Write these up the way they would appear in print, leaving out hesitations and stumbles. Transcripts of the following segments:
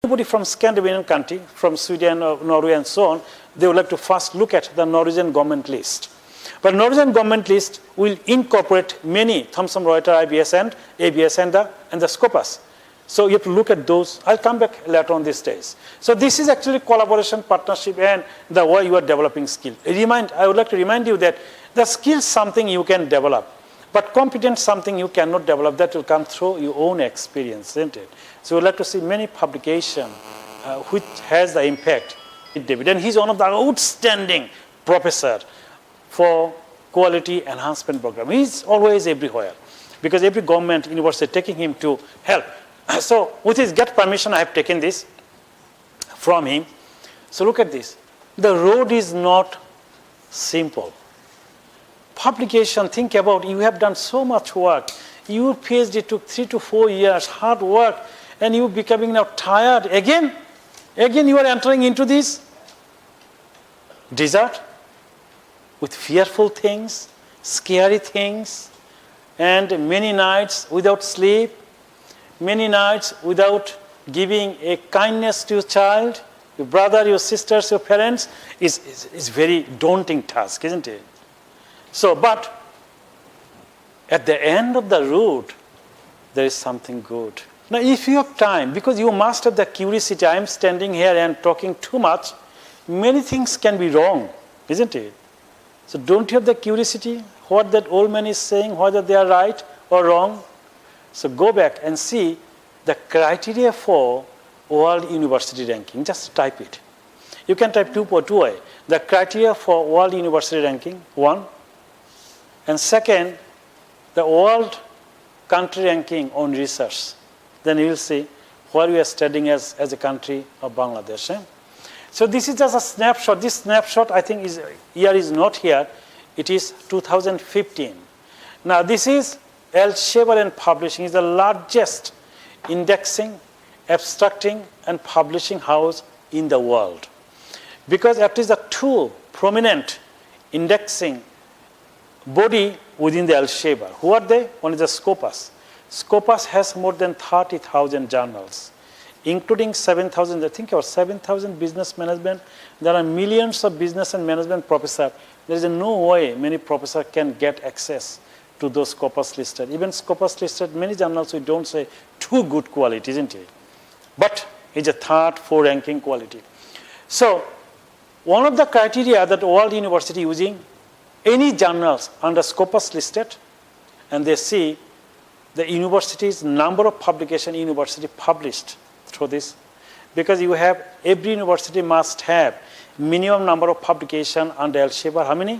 anybody from Scandinavian country, from Sweden or Norway and so on, they would like to first look at the Norwegian government list. But Norwegian government list will incorporate many Thomson Reuters, IBS and ABS and the Scopus. So you have to look at those. I'll come back later on these days. So this is actually collaboration, partnership, and the way you are developing skill. I would like to remind you that the skill is something you can develop, but competence something you cannot develop. That will come through your own experience, isn't it? So we'd like to see many publications which has the impact with David. And he's one of the outstanding professor for quality enhancement program. He's always everywhere because every government university taking him to help. So with his get permission, I have taken this from him. So look at this. The road is not simple. Publication, think about, you have done so much work. Your PhD took 3 to 4 years, hard work, and you becoming now tired. Again you are entering into this desert with fearful things, scary things, and many nights without sleep, many nights without giving a kindness to your child, your brother, your sisters, your parents, is very daunting task, isn't it? So, but at the end of the road, there is something good. Now, if you have time, because you must have the curiosity, I am standing here and talking too much, many things can be wrong, isn't it? So don't you have the curiosity, what that old man is saying, whether they are right or wrong? So go back and see the criteria for World University Ranking. Just type it. You can type 2.2a. The criteria for World University Ranking, 1. And second, the World Country Ranking on Research. Then you will see where we are studying as a country of Bangladesh. So this is just a snapshot. This snapshot, I think, year is not here. It is 2015. Now, this is Elsevier and Publishing. Is the largest indexing, abstracting, and publishing house in the world. Because it is the two prominent indexing body within the Elsevier. Who are they? One is the Scopus. Scopus has more than 30,000 journals, including 7,000, I think about 7,000 business management. There are millions of business and management professors. There is no way many professors can get access to those Scopus listed. Even Scopus listed, many journals we don't say too good quality, isn't it? But it's a third, 4 ranking quality. So one of the criteria that World University using, any journals under Scopus listed, and they see the university's number of publication university published through this, because you have, every university must have minimum number of publication under Elsevier. How many?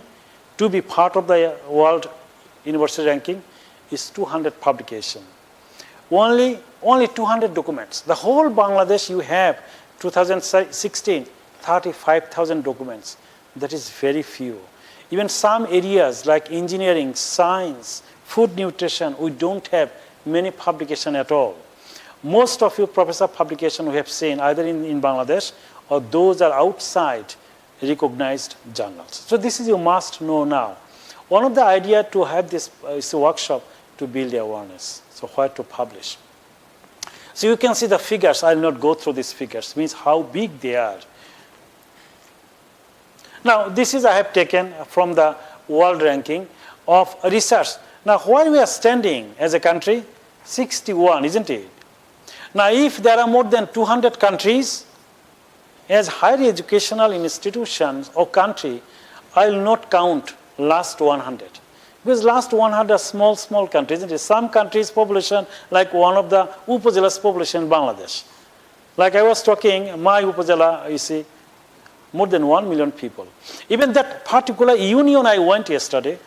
To be part of the World University Ranking is 200 publication. Only 200 documents. The whole Bangladesh you have, 2016, 35,000 documents. That is very few. Even some areas like engineering, science, food nutrition, we don't have many publication at all. Most of your professor publication we have seen either in Bangladesh or those are outside recognized journals. So this is you must know now. One of the idea to have this is a workshop to build awareness. So where to publish. So you can see the figures. I will not go through these figures. Means how big they are. Now this is I have taken from the world ranking of research. Now where we are standing as a country, 61, isn't it? Now if there are more than 200 countries as higher educational institutions or country, I will not count last 100. Because last 100 are small countries, isn't it? Some countries' population, like one of the Upazela's population in Bangladesh. Like I was talking, my Upazela, you see, more than 1 million people. Even that particular union I went yesterday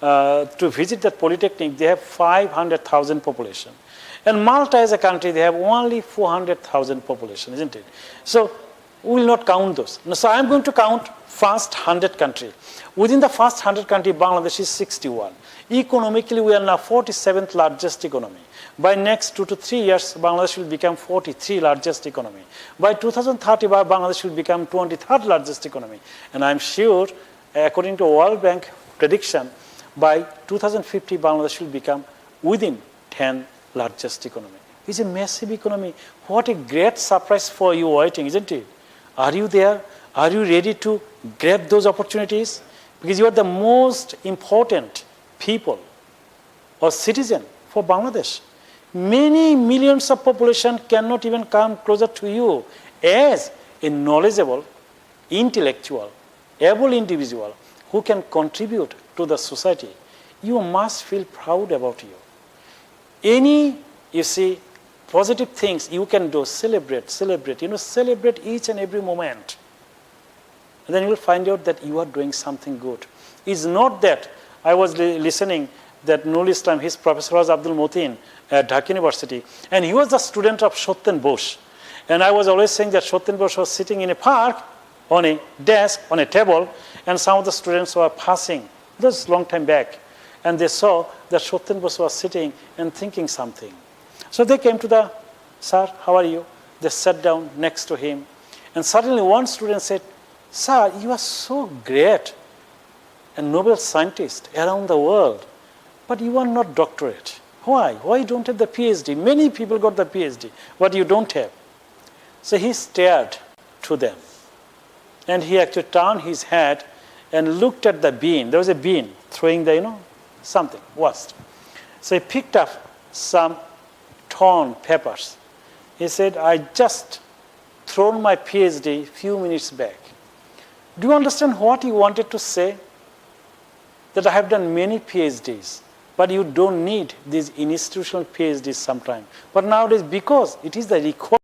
to visit that polytechnic, they have 500,000 population. And Malta as a country, they have only 400,000 population, isn't it? So we will not count those. So I am going to count first 100 country. Within the first 100 country, Bangladesh is 61. Economically, we are now 47th largest economy. By next 2 to 3 years, Bangladesh will become 43 largest economy. By 2030, Bangladesh will become 23rd largest economy. And I'm sure, according to World Bank prediction, by 2050, Bangladesh will become within 10 largest economy. It's a massive economy. What a great surprise for you waiting, isn't it? Are you there? Are you ready to grab those opportunities? Because you are the most important people or citizen for Bangladesh. Many millions of population cannot even come closer to you as a knowledgeable, intellectual, able individual who can contribute to the society. You must feel proud about you. Any, you see, positive things you can do, celebrate, celebrate each and every moment. And then you will find out that you are doing something good. It's not that I was listening that Nurul Islam, his professor was Abdul Motin at Dhaka University, and he was the student of Satyen Bose. And I was always saying that Satyen Bose was sitting in a park on a desk, on a table, and some of the students were passing. This was a long time back. And they saw that Satyen Bose was sitting and thinking something. So they came to the, sir, how are you? They sat down next to him. And suddenly one student said, sir, you are so great, a Nobel scientist around the world, but you are not doctorate. Why? Why you don't have the PhD? Many people got the PhD, but you don't have. So he stared to them. And he actually turned his head and looked at the bean. There was a bean throwing the, something, wasp. So he picked up some torn papers. He said, I just thrown my PhD few minutes back. Do you understand what he wanted to say? That I have done many PhDs, but you don't need these institutional PhDs sometimes. But nowadays, because it is the requirement,